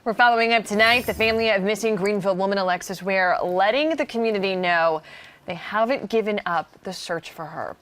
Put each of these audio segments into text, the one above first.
We're following up tonight. The family of missing Greenville woman Alexis Ware letting the community know they haven't given up the search for her.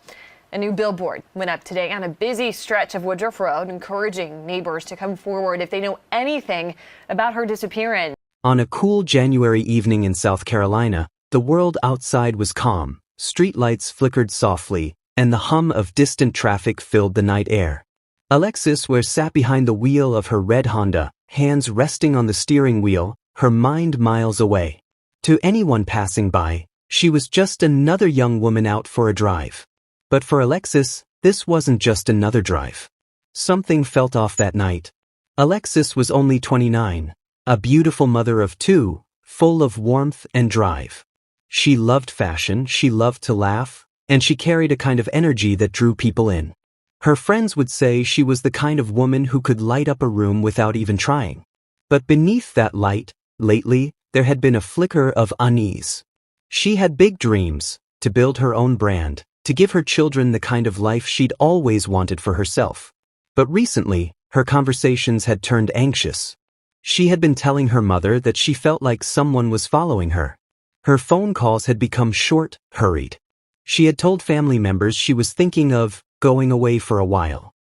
A new billboard went up today on a busy stretch of Woodruff Road, encouraging neighbors to come forward if they know anything about her disappearance. On a cool January evening in South Carolina, the world outside was calm, streetlights flickered softly, and the hum of distant traffic filled the night air. Alexis Ware sat behind the wheel of her red Honda, hands resting on the steering wheel, her mind miles away. To anyone passing by, she was just another young woman out for a drive. But for Alexis, this wasn't just another drive. Something felt off that night. Alexis was only 29, a beautiful mother of two, full of warmth and drive. She loved fashion, she loved to laugh, and she carried a kind of energy that drew people in. Her friends would say she was the kind of woman who could light up a room without even trying. But beneath that light, lately, there had been a flicker of unease. She had big dreams, to build her own brand, to give her children the kind of life she'd always wanted for herself. But recently, her conversations had turned anxious. She had been telling her mother that she felt like someone was following her. Her phone calls had become short, hurried. She had told family members she was thinking of going away for a while.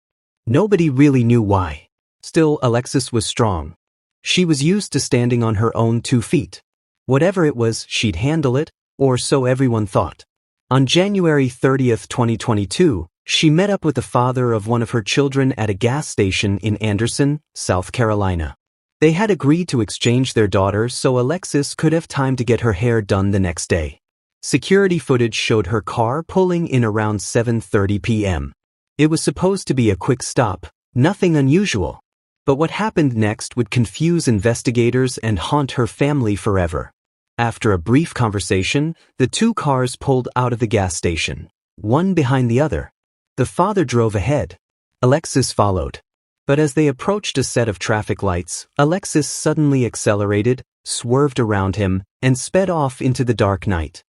Nobody really knew why. Still, Alexis was strong. She was used to standing on her own 2 feet. Whatever it was, she'd handle it, or so everyone thought. On January 30th, 2022, she met up with the father of one of her children at a gas station in Anderson, South Carolina. They had agreed to exchange their daughter so Alexis could have time to get her hair done the next day. Security footage showed her car pulling in around 7:30 p.m. It was supposed to be a quick stop, nothing unusual. But what happened next would confuse investigators and haunt her family forever. After a brief conversation, the two cars pulled out of the gas station, one behind the other. The father drove ahead. Alexis followed. But as they approached a set of traffic lights, Alexis suddenly accelerated, swerved around him, and sped off into the dark night.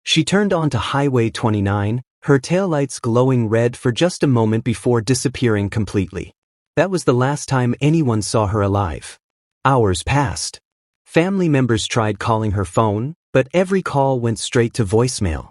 She turned onto Highway 29, her taillights glowing red for just a moment before disappearing completely. That was the last time anyone saw her alive. Hours passed. Family members tried calling her phone, but every call went straight to voicemail.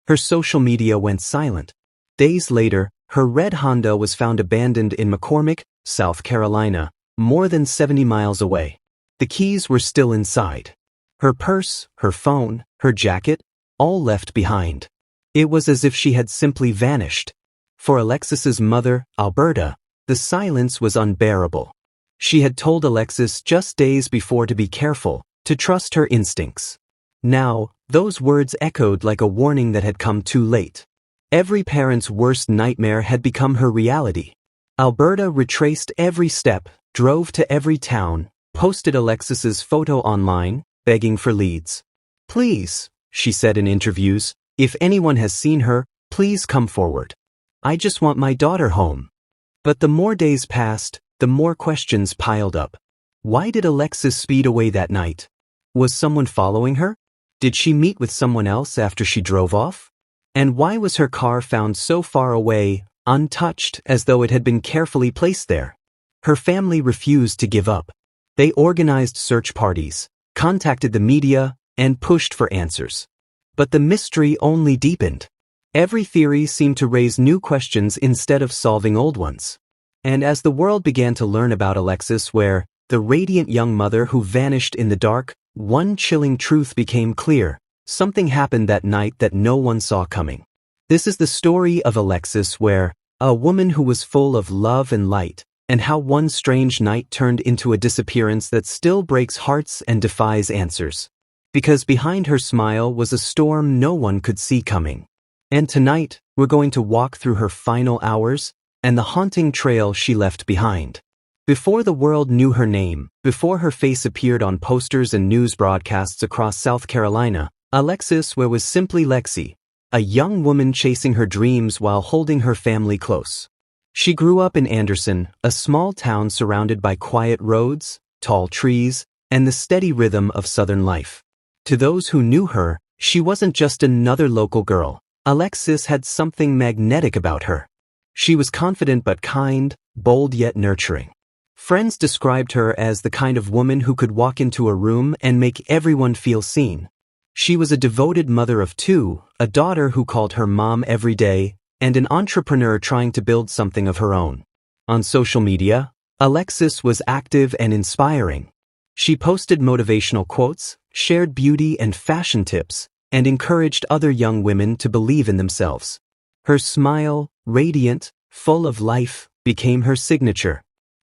Her social media went silent. Days later, her red Honda was found abandoned in McCormick, South Carolina, more than 70 miles away. The keys were still inside. Her purse, her phone, her jacket, all left behind. It was as if she had simply vanished. For Alexis's mother, Alberta, the silence was unbearable. She had told Alexis just days before to be careful, to trust her instincts. Now, those words echoed like a warning that had come too late. Every parent's worst nightmare had become her reality. Alberta retraced every step, drove to every town, posted Alexis's photo online, begging for leads. "Please," she said in interviews, "if anyone has seen her, please come forward. I just want my daughter home." But the more days passed, the more questions piled up. Why did Alexis speed away that night? Was someone following her? Did she meet with someone else after she drove off? And why was her car found so far away, untouched, as though it had been carefully placed there? Her family refused to give up. They organized search parties, contacted the media, and pushed for answers. But the mystery only deepened. Every theory seemed to raise new questions instead of solving old ones. And as the world began to learn about Alexis Ware, the radiant young mother who vanished in the dark, one chilling truth became clear. Something happened that night that no one saw coming. This is the story of Alexis Ware, a woman who was full of love and light, and how one strange night turned into a disappearance that still breaks hearts and defies answers. Because behind her smile was a storm no one could see coming. And tonight, we're going to walk through her final hours and the haunting trail she left behind. Before the world knew her name, before her face appeared on posters and news broadcasts across South Carolina, Alexis Ware was simply Lexi, a young woman chasing her dreams while holding her family close. She grew up in Anderson, a small town surrounded by quiet roads, tall trees, and the steady rhythm of Southern life. To those who knew her, she wasn't just another local girl. Alexis had something magnetic about her. She was confident but kind, bold yet nurturing. Friends described her as the kind of woman who could walk into a room and make everyone feel seen. She was a devoted mother of two, a daughter who called her mom every day, and an entrepreneur trying to build something of her own. On social media, Alexis was active and inspiring. She posted motivational quotes, shared beauty and fashion tips, and encouraged other young women to believe in themselves. Her smile, radiant, full of life, became her signature.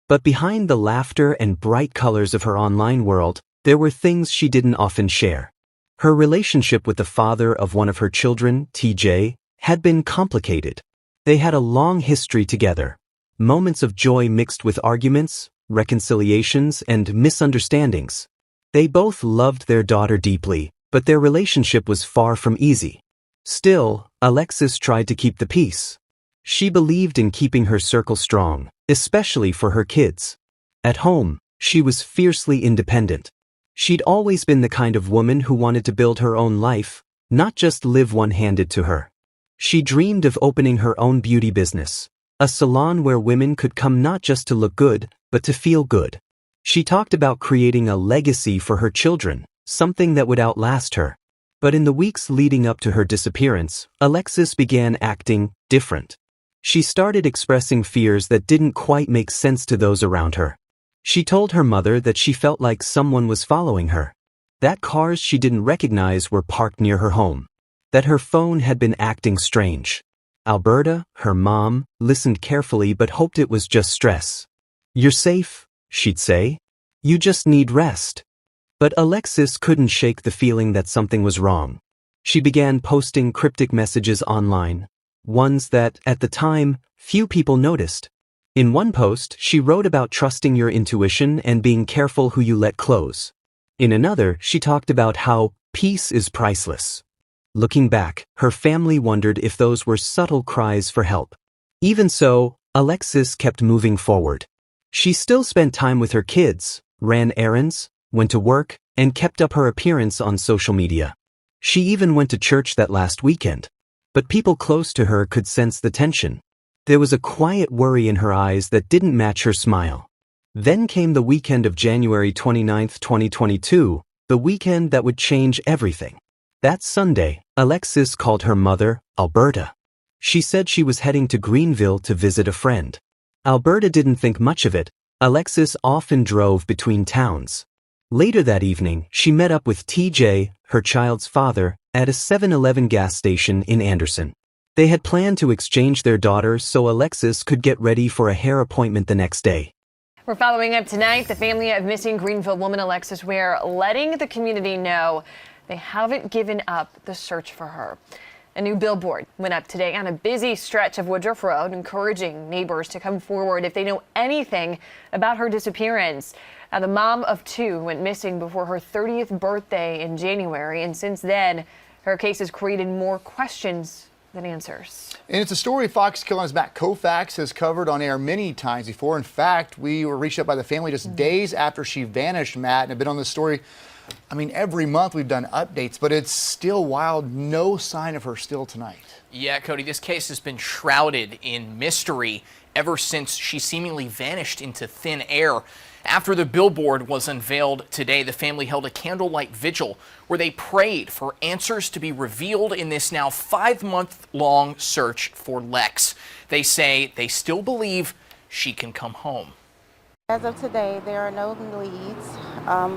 But behind the laughter and bright colors of her online world, there were things she didn't often share. Her relationship with the father of one of her children, TJ, had been complicated. They had a long history together. Moments of joy mixed with arguments, reconciliations, and misunderstandings. They both loved their daughter deeply, but their relationship was far from easy. Still, Alexis tried to keep the peace. She believed in keeping her circle strong, especially for her kids. At home, she was fiercely independent. She'd always been the kind of woman who wanted to build her own life, not just live one handed to her. She dreamed of opening her own beauty business, a salon where women could come not just to look good, but to feel good. She talked about creating a legacy for her children, something that would outlast her. But in the weeks leading up to her disappearance, Alexis began acting different. She started expressing fears that didn't quite make sense to those around her. She told her mother that she felt like someone was following her, that cars she didn't recognize were parked near her home, that her phone had been acting strange. Alberta, her mom, listened carefully but hoped it was just stress. "You're safe," she'd say. "You just need rest." But Alexis couldn't shake the feeling that something was wrong. She began posting cryptic messages online, ones that, at the time, few people noticed. In one post, she wrote about trusting your intuition and being careful who you let close. In another, she talked about how peace is priceless. Looking back, her family wondered if those were subtle cries for help. Even so, Alexis kept moving forward. She still spent time with her kids, ran errands, went to work, and kept up her appearance on social media. She even went to church that last weekend. But people close to her could sense the tension. There was a quiet worry in her eyes that didn't match her smile. Then came the weekend of January 29, 2022, the weekend that would change everything. That Sunday, Alexis called her mother, Alberta. She said she was heading to Greenville to visit a friend. Alberta didn't think much of it. Alexis often drove between towns. Later that evening, she met up with TJ, her child's father, at a 7-Eleven gas station in Anderson. They had planned to exchange their daughter so Alexis could get ready for a hair appointment the next day. We're following up tonight. The family of missing Greenville woman Alexis Ware letting the community know they haven't given up the search for her. A new billboard went up today on a busy stretch of Woodruff Road, encouraging neighbors to come forward if they know anything about her disappearance. Now, the mom of two went missing before her 30th birthday in January, and since then, her case has created more questions than answers. And it's a story Fox Carolina's Matt Koufax has covered on air many times before. In fact, we were reached out by the family just days after she vanished, Matt, and have been on this story. I mean, every month we've done updates, but it's still wild. No sign of her still tonight. Yeah, Cody, this case has been shrouded in mystery ever since she seemingly vanished into thin air. After the billboard was unveiled today, the family held a candlelight vigil where they prayed for answers to be revealed in this now 5-month-long search for Lex. They say they still believe she can come home. As of today, there are no leads,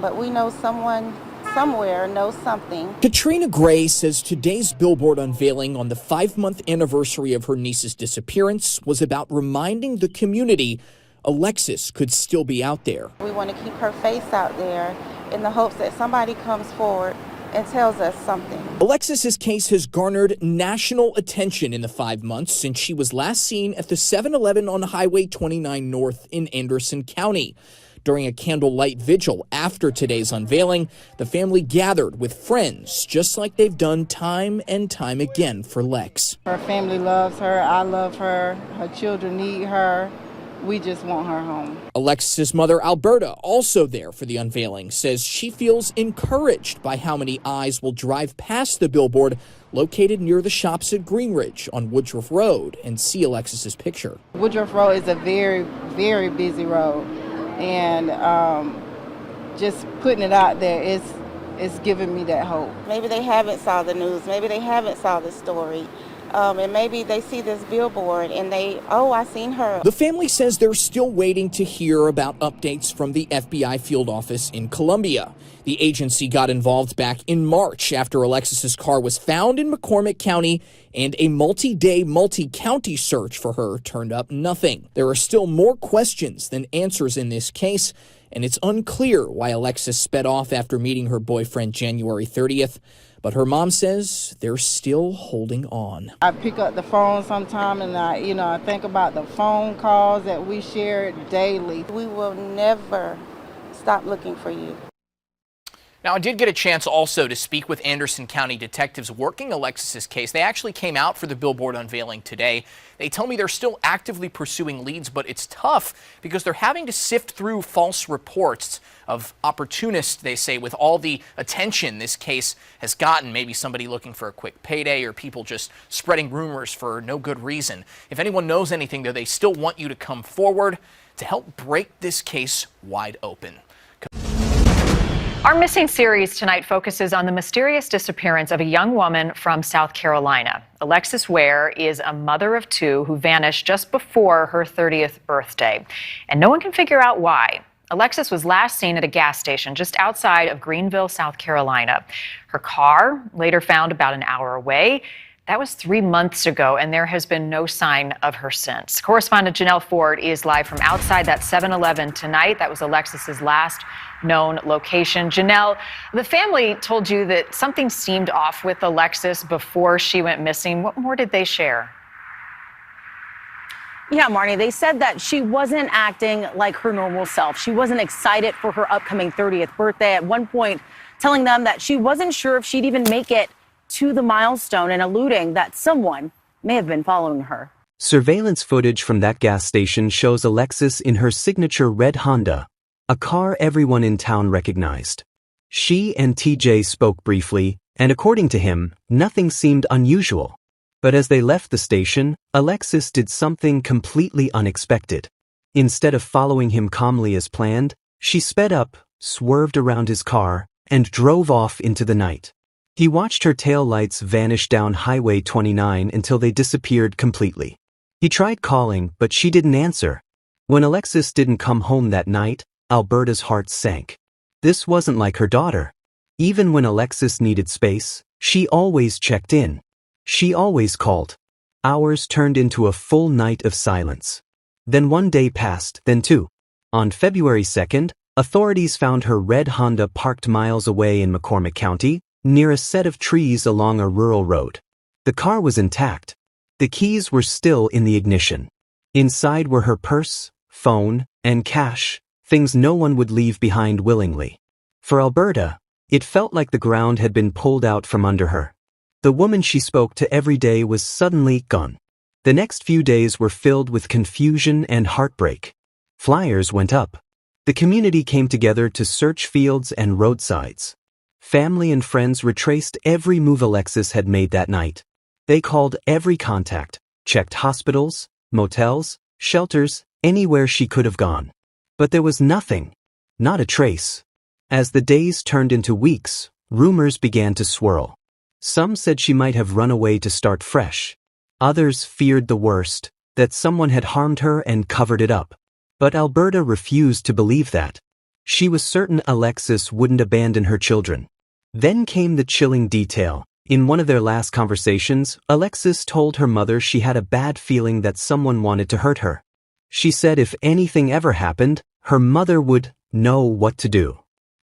but we know someone somewhere knows something. Katrina Gray says today's billboard unveiling on the 5-month anniversary of her niece's disappearance was about reminding the community Alexis could still be out there. We want to keep her face out there in the hopes that somebody comes forward and tells us something. Alexis's case has garnered national attention in the 5 months since she was last seen at the 7-Eleven on Highway 29 North in Anderson County. During a candlelight vigil after today's unveiling, the family gathered with friends, just like they've done time and time again for Lex. Her family loves her. I love her. Her children need her. We just want her home. Alexis's mother, Alberta, also there for the unveiling, says she feels encouraged by how many eyes will drive past the billboard located near the shops at Greenridge on Woodruff Road and see Alexis's picture. Woodruff Road is a very, very busy road. and just putting it out there is giving me that hope. Maybe they haven't saw the news. Maybe they haven't saw the story. And maybe they see this billboard and I seen her. The family says they're still waiting to hear about updates from the FBI field office in Columbia. The agency got involved back in March after Alexis's car was found in McCormick County, and a multi-day, multi-county search for her turned up nothing. There are still more questions than answers in this case, and it's unclear why Alexis sped off after meeting her boyfriend January 30th. But her mom says they're still holding on. I pick up the phone sometime and I think about the phone calls that we shared daily. We will never stop looking for you. Now, I did get a chance also to speak with Anderson County detectives working Alexis's case. They actually came out for the billboard unveiling today. They tell me they're still actively pursuing leads, but it's tough because they're having to sift through false reports of opportunists, they say, with all the attention this case has gotten. Maybe somebody looking for a quick payday or people just spreading rumors for no good reason. If anyone knows anything, though, they still want you to come forward to help break this case wide open. Our Missing series tonight focuses on the mysterious disappearance of a young woman from South Carolina. Alexis Ware is a mother of two who vanished just before her 30th birthday, and no one can figure out why. Alexis was last seen at a gas station just outside of Greenville, South Carolina. Her car later found about an hour away. That was 3 months ago, and there has been no sign of her since. Correspondent Janelle Ford is live from outside that 7-Eleven tonight. That was Alexis's last known location. Janelle, the family told you that something seemed off with Alexis before she went missing. What more did they share? Yeah, Marnie, they said that she wasn't acting like her normal self. She wasn't excited for her upcoming 30th birthday. At one point, telling them that she wasn't sure if she'd even make it to the milestone, and alluding that someone may have been following her. Surveillance footage from that gas station shows Alexis in her signature red Honda, a car everyone in town recognized. She and TJ spoke briefly, and according to him, nothing seemed unusual. But as they left the station, Alexis did something completely unexpected. Instead of following him calmly as planned, she sped up, swerved around his car, and drove off into the night. He watched her taillights vanish down Highway 29 until they disappeared completely. He tried calling, but she didn't answer. When Alexis didn't come home that night, Alberta's heart sank. This wasn't like her daughter. Even when Alexis needed space, she always checked in. She always called. Hours turned into a full night of silence. Then one day passed, then two. On February 2nd, authorities found her red Honda parked miles away in McCormick County, near a set of trees along a rural road. The car was intact. The keys were still in the ignition. Inside were her purse, phone, and cash, things no one would leave behind willingly. For Alberta, it felt like the ground had been pulled out from under her. The woman she spoke to every day was suddenly gone. The next few days were filled with confusion and heartbreak. Flyers went up. The community came together to search fields and roadsides. Family and friends retraced every move Alexis had made that night. They called every contact, checked hospitals, motels, shelters, anywhere she could have gone. But there was nothing, not a trace. As the days turned into weeks, rumors began to swirl. Some said she might have run away to start fresh. Others feared the worst, that someone had harmed her and covered it up. But Alberta refused to believe that. She was certain Alexis wouldn't abandon her children. Then came the chilling detail. In one of their last conversations, Alexis told her mother she had a bad feeling that someone wanted to hurt her. She said if anything ever happened, her mother would know what to do.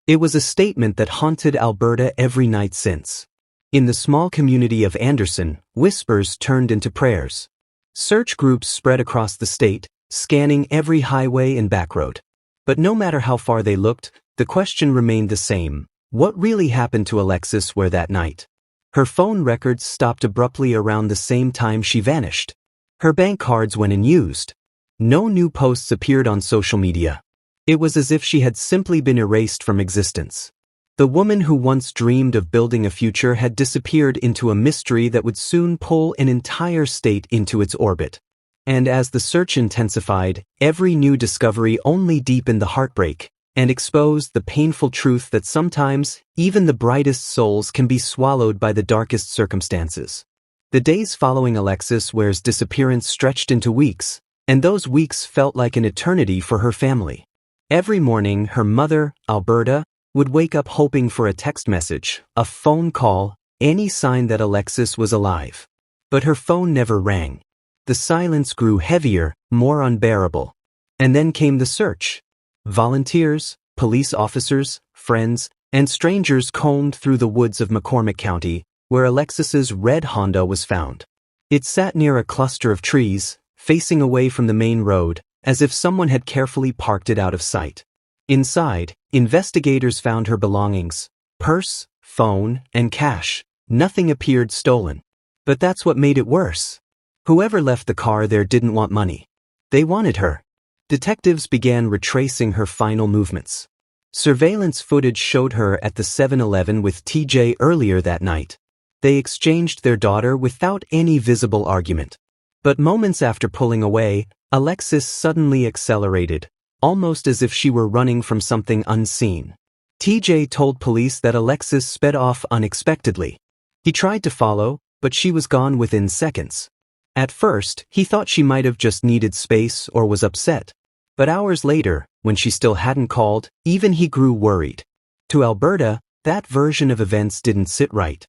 It was a statement that haunted Alberta every night since. In the small community of Anderson, whispers turned into prayers. Search groups spread across the state, scanning every highway and backroad. But no matter how far they looked, the question remained the same. What really happened to Alexis Ware that night? Her phone records stopped abruptly around the same time she vanished. Her bank cards went unused. No new posts appeared on social media. It was as if she had simply been erased from existence. The woman who once dreamed of building a future had disappeared into a mystery that would soon pull an entire state into its orbit. And as the search intensified, every new discovery only deepened the heartbreak and exposed the painful truth that sometimes even the brightest souls can be swallowed by the darkest circumstances. The days following Alexis Ware's disappearance stretched into weeks, and those weeks felt like an eternity for her family. Every morning, her mother, Alberta, would wake up hoping for a text message, a phone call, any sign that Alexis was alive. But her phone never rang. The silence grew heavier, more unbearable. And then came the search. Volunteers, police officers, friends, and strangers combed through the woods of McCormick County, where Alexis's red Honda was found. It sat near a cluster of trees, facing away from the main road, as if someone had carefully parked it out of sight. Inside, investigators found her belongings: purse, phone, and cash. Nothing appeared stolen. But that's what made it worse. Whoever left the car there didn't want money. They wanted her. Detectives began retracing her final movements. Surveillance footage showed her at the 7-Eleven with TJ earlier that night. They exchanged their daughter without any visible argument. But moments after pulling away, Alexis suddenly accelerated, almost as if she were running from something unseen. TJ told police that Alexis sped off unexpectedly. He tried to follow, but she was gone within seconds. At first, he thought she might have just needed space or was upset. But hours later, when she still hadn't called, even he grew worried. To Alberta, that version of events didn't sit right.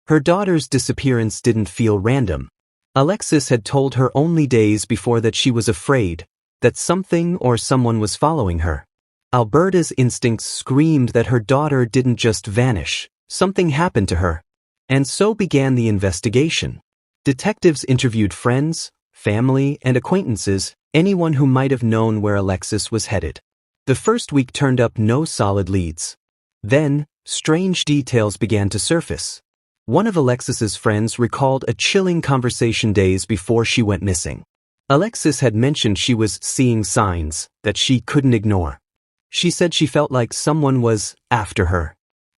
Her daughter's disappearance didn't feel random. Alexis had told her only days before that she was afraid, that something or someone was following her. Alberta's instincts screamed that her daughter didn't just vanish, something happened to her. And so began the investigation. Detectives interviewed friends, family, and acquaintances, anyone who might have known where Alexis was headed. The first week turned up no solid leads. Then, strange details began to surface. One of Alexis's friends recalled a chilling conversation days before she went missing. Alexis had mentioned she was seeing signs that she couldn't ignore. She said she felt like someone was after her.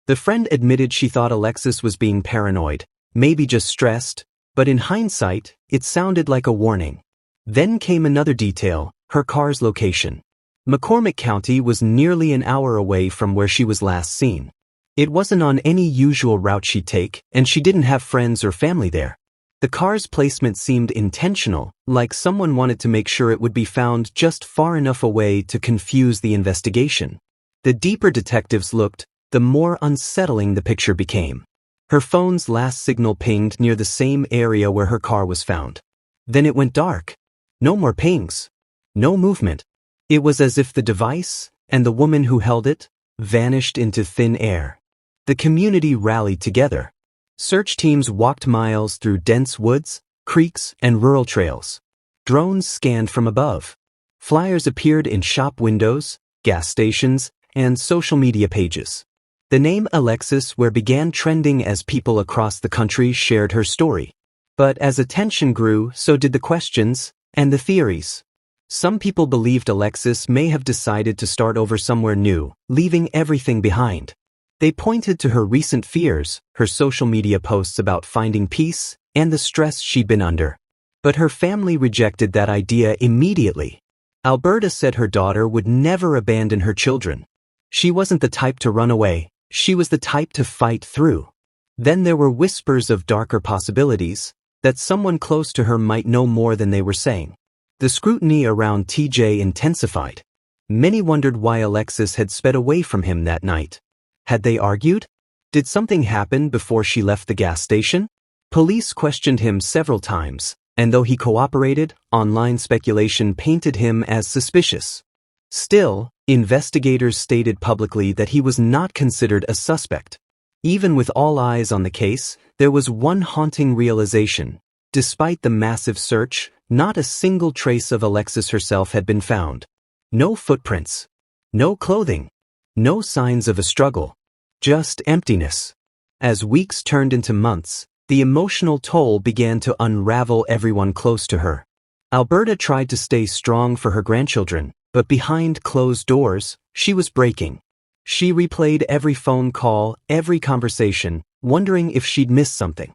The friend admitted she thought Alexis was being paranoid, maybe just stressed, but in hindsight, it sounded like a warning. Then came another detail, her car's location. McCormick County was nearly an hour away from where she was last seen. It wasn't on any usual route she'd take, and she didn't have friends or family there. The car's placement seemed intentional, like someone wanted to make sure it would be found just far enough away to confuse the investigation. The deeper detectives looked, the more unsettling the picture became. Her phone's last signal pinged near the same area where her car was found. Then it went dark. No more pings. No movement. It was as if the device, and the woman who held it, vanished into thin air. The community rallied together. Search teams walked miles through dense woods, creeks, and rural trails. Drones scanned from above. Flyers appeared in shop windows, gas stations, and social media pages. The name Alexis Ware began trending as people across the country shared her story. But as attention grew, so did the questions and the theories. Some people believed Alexis may have decided to start over somewhere new, leaving everything behind. They pointed to her recent fears, her social media posts about finding peace, and the stress she'd been under. But her family rejected that idea immediately. Alberta said her daughter would never abandon her children. She wasn't the type to run away, she was the type to fight through. Then there were whispers of darker possibilities, that someone close to her might know more than they were saying. The scrutiny around TJ intensified. Many wondered why Alexis had sped away from him that night. Had they argued? Did something happen before she left the gas station? Police questioned him several times, and though he cooperated, online speculation painted him as suspicious. Still, investigators stated publicly that he was not considered a suspect. Even with all eyes on the case, there was one haunting realization. Despite the massive search, not a single trace of Alexis herself had been found. No footprints. No clothing. No signs of a struggle. Just emptiness. As weeks turned into months, the emotional toll began to unravel everyone close to her. Alberta tried to stay strong for her grandchildren, but behind closed doors, she was breaking. She replayed every phone call, every conversation, wondering if she'd missed something.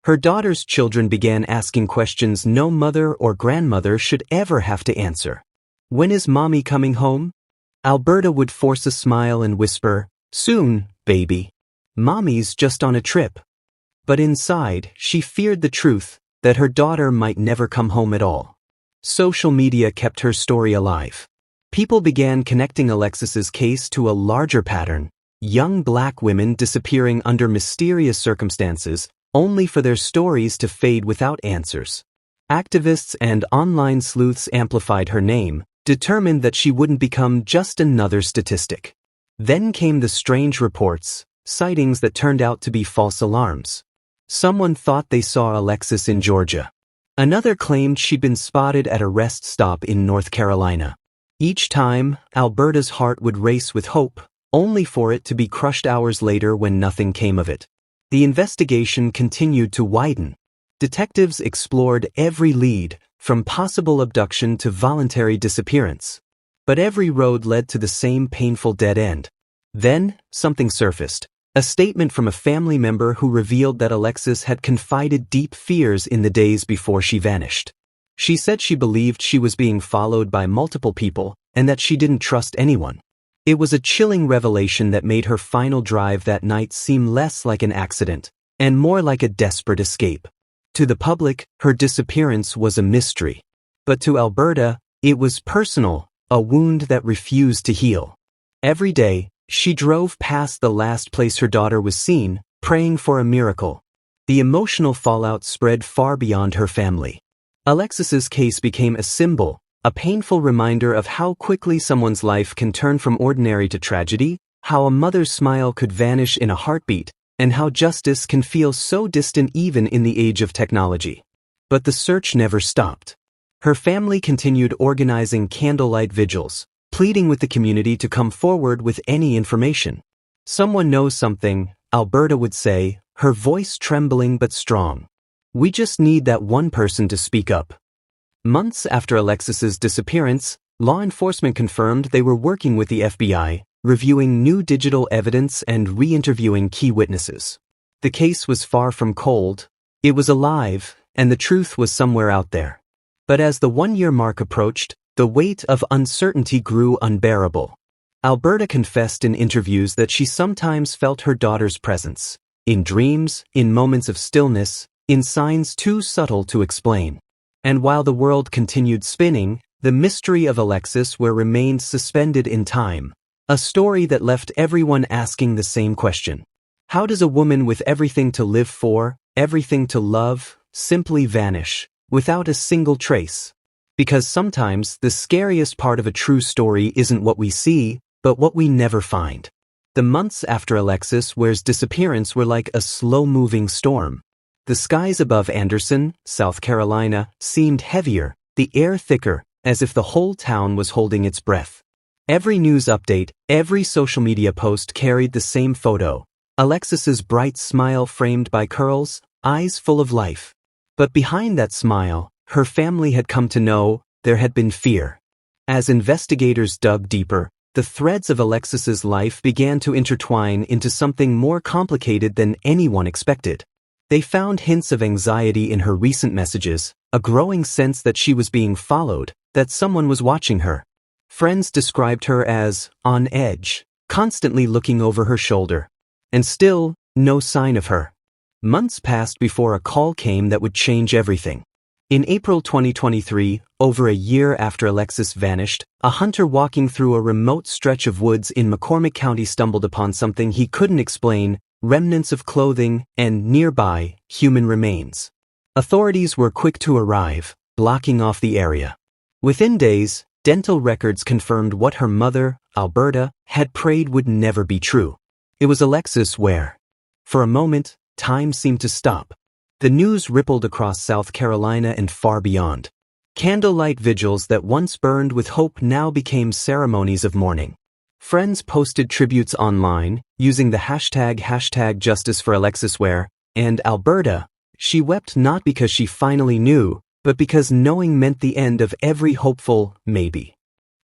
Her daughter's children began asking questions no mother or grandmother should ever have to answer. When is mommy coming home? Alberta would force a smile and whisper, "Soon, baby. Mommy's just on a trip." But inside, she feared the truth, that her daughter might never come home at all. Social media kept her story alive. People began connecting Alexis's case to a larger pattern: young black women disappearing under mysterious circumstances, only for their stories to fade without answers. Activists and online sleuths amplified her name, determined that she wouldn't become just another statistic. Then came the strange reports, sightings that turned out to be false alarms. Someone thought they saw Alexis in Georgia. Another claimed she'd been spotted at a rest stop in North Carolina. Each time, Alberta's heart would race with hope, only for it to be crushed hours later when nothing came of it. The investigation continued to widen. Detectives explored every lead, from possible abduction to voluntary disappearance. But every road led to the same painful dead end. Then, something surfaced. A statement from a family member who revealed that Alexis had confided deep fears in the days before she vanished. She said she believed she was being followed by multiple people, and that she didn't trust anyone. It was a chilling revelation that made her final drive that night seem less like an accident, and more like a desperate escape. To the public, her disappearance was a mystery. But to Alberta, it was personal, a wound that refused to heal. Every day, she drove past the last place her daughter was seen, praying for a miracle. The emotional fallout spread far beyond her family. Alexis's case became a symbol, a painful reminder of how quickly someone's life can turn from ordinary to tragedy, how a mother's smile could vanish in a heartbeat, and how justice can feel so distant even in the age of technology. But the search never stopped. Her family continued organizing candlelight vigils, pleading with the community to come forward with any information. "Someone knows something," Alberta would say, her voice trembling but strong. "We just need that one person to speak up." Months after Alexis's disappearance, law enforcement confirmed they were working with the FBI, reviewing new digital evidence and re-interviewing key witnesses. The case was far from cold. It was alive, and the truth was somewhere out there. But as the one-year mark approached, the weight of uncertainty grew unbearable. Alberta confessed in interviews that she sometimes felt her daughter's presence, in dreams, in moments of stillness, in signs too subtle to explain. And while the world continued spinning, the mystery of Alexis remained suspended in time, a story that left everyone asking the same question. How does a woman with everything to live for, everything to love, simply vanish, without a single trace? Because sometimes the scariest part of a true story isn't what we see, but what we never find. The months after Alexis's disappearance were like a slow-moving storm. The skies above Anderson, South Carolina, seemed heavier, the air thicker, as if the whole town was holding its breath. Every news update, every social media post carried the same photo: Alexis's bright smile framed by curls, eyes full of life. But behind that smile, her family had come to know, there had been fear. As investigators dug deeper, the threads of Alexis's life began to intertwine into something more complicated than anyone expected. They found hints of anxiety in her recent messages, a growing sense that she was being followed, that someone was watching her. Friends described her as on edge, constantly looking over her shoulder. And still, no sign of her. Months passed before a call came that would change everything. In April 2023, over a year after Alexis vanished, a hunter walking through a remote stretch of woods in McCormick County stumbled upon something he couldn't explain: remnants of clothing and, nearby, human remains. Authorities were quick to arrive, blocking off the area. Within days, dental records confirmed what her mother, Alberta, had prayed would never be true. It was Alexis where. For a moment, time seemed to stop. The news rippled across South Carolina and far beyond. Candlelight vigils that once burned with hope now became ceremonies of mourning. Friends posted tributes online, using the hashtag #JusticeForAlexisWare, and Alberta, she wept not because she finally knew, but because knowing meant the end of every hopeful maybe.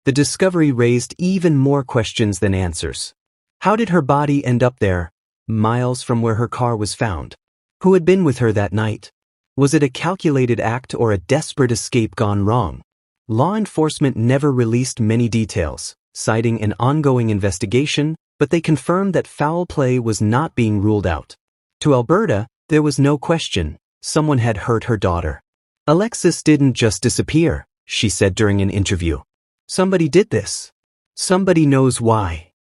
The discovery raised even more questions than answers. How did her body end up there, miles from where her car was found? Who had been with her that night? Was it a calculated act or a desperate escape gone wrong? Law enforcement never released many details, citing an ongoing investigation, but they confirmed that foul play was not being ruled out. To Alberta, there was no question. Someone had hurt her daughter. Alexis didn't just disappear, she said during an interview. Somebody did this. Somebody knows why.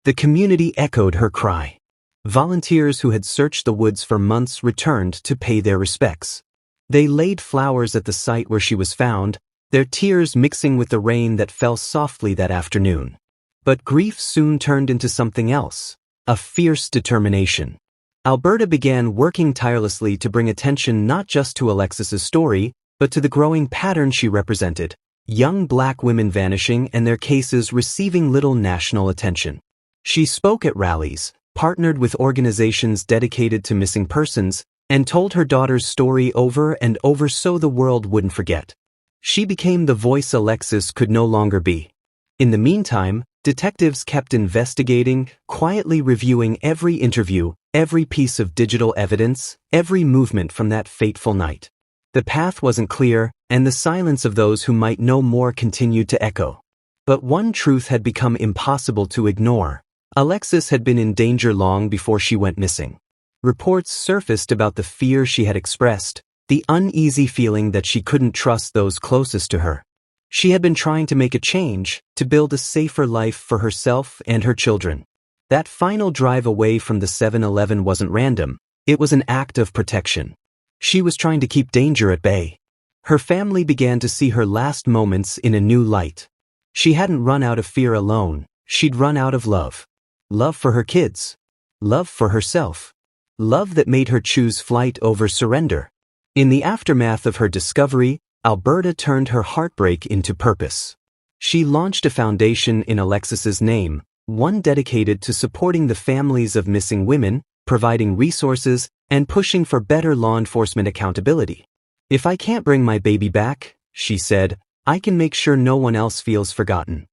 The community echoed her cry. Volunteers who had searched the woods for months returned to pay their respects. They laid flowers at the site where she was found, their tears mixing with the rain that fell softly that afternoon. But grief soon turned into something else, a fierce determination. Alberta began working tirelessly to bring attention not just to Alexis's story, but to the growing pattern she represented, young Black women vanishing and their cases receiving little national attention. She spoke at rallies, partnered with organizations dedicated to missing persons, and told her daughter's story over and over so the world wouldn't forget. She became the voice Alexis could no longer be. In the meantime, detectives kept investigating, quietly reviewing every interview, every piece of digital evidence, every movement from that fateful night. The path wasn't clear, and the silence of those who might know more continued to echo. But one truth had become impossible to ignore. Alexis had been in danger long before she went missing. Reports surfaced about the fear she had expressed, the uneasy feeling that she couldn't trust those closest to her. She had been trying to make a change, to build a safer life for herself and her children. That final drive away from the 7-Eleven wasn't random, it was an act of protection. She was trying to keep danger at bay. Her family began to see her last moments in a new light. She hadn't run out of fear alone, she'd run out of love. Love for her kids. Love for herself. Love that made her choose flight over surrender. In the aftermath of her discovery, Alberta turned her heartbreak into purpose. She launched a foundation in Alexis's name, one dedicated to supporting the families of missing women, providing resources, and pushing for better law enforcement accountability. If I can't bring my baby back, she said, I can make sure no one else feels forgotten.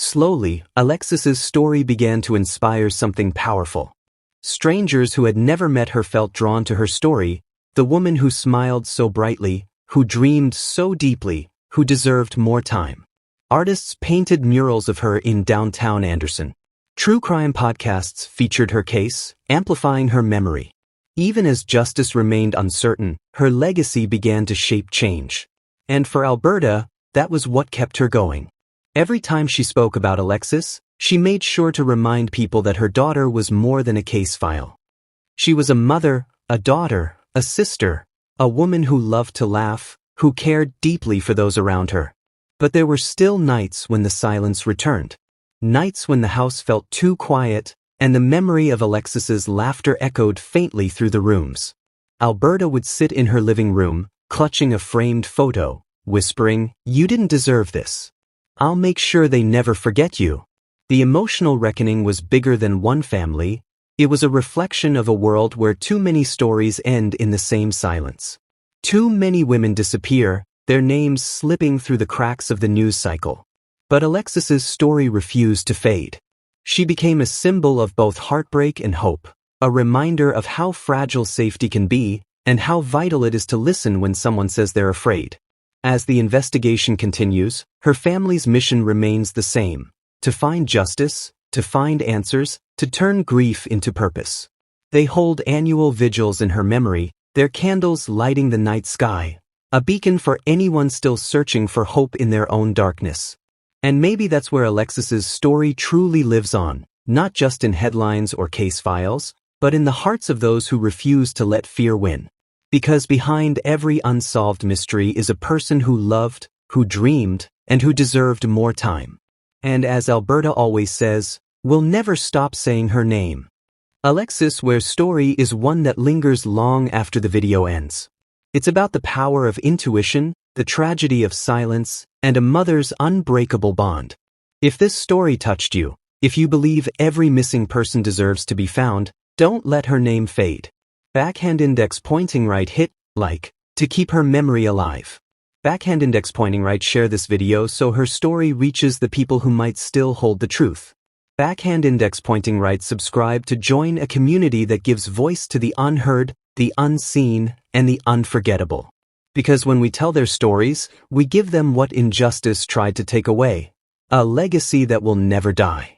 Slowly, Alexis's story began to inspire something powerful. Strangers who had never met her felt drawn to her story, the woman who smiled so brightly, who dreamed so deeply, who deserved more time. Artists painted murals of her in downtown Anderson. True crime podcasts featured her case, amplifying her memory. Even as justice remained uncertain, her legacy began to shape change. And for Alberta, that was what kept her going. Every time she spoke about Alexis, she made sure to remind people that her daughter was more than a case file. She was a mother, a daughter, a sister, a woman who loved to laugh, who cared deeply for those around her. But there were still nights when the silence returned. Nights when the house felt too quiet, and the memory of Alexis's laughter echoed faintly through the rooms. Alberta would sit in her living room, clutching a framed photo, whispering, "You didn't deserve this. I'll make sure they never forget you." The emotional reckoning was bigger than one family. It was a reflection of a world where too many stories end in the same silence. Too many women disappear, their names slipping through the cracks of the news cycle. But Alexis's story refused to fade. She became a symbol of both heartbreak and hope, a reminder of how fragile safety can be and how vital it is to listen when someone says they're afraid. As the investigation continues, her family's mission remains the same: to find justice, to find answers, to turn grief into purpose. They hold annual vigils in her memory, their candles lighting the night sky, a beacon for anyone still searching for hope in their own darkness. And maybe that's where Alexis's story truly lives on, not just in headlines or case files, but in the hearts of those who refuse to let fear win. Because behind every unsolved mystery is a person who loved, who dreamed, and who deserved more time. And as Alberta always says, we'll never stop saying her name. Alexis Ware's story is one that lingers long after the video ends. It's about the power of intuition, the tragedy of silence, and a mother's unbreakable bond. If this story touched you, if you believe every missing person deserves to be found, don't let her name fade. Backhand index pointing right, hit like to keep her memory alive. Backhand index pointing right, share this video so her story reaches the people who might still hold the truth. Backhand index pointing right, subscribe to join a community that gives voice to the unheard, the unseen, and the unforgettable. Because when we tell their stories, we give them what injustice tried to take away, a legacy that will never die.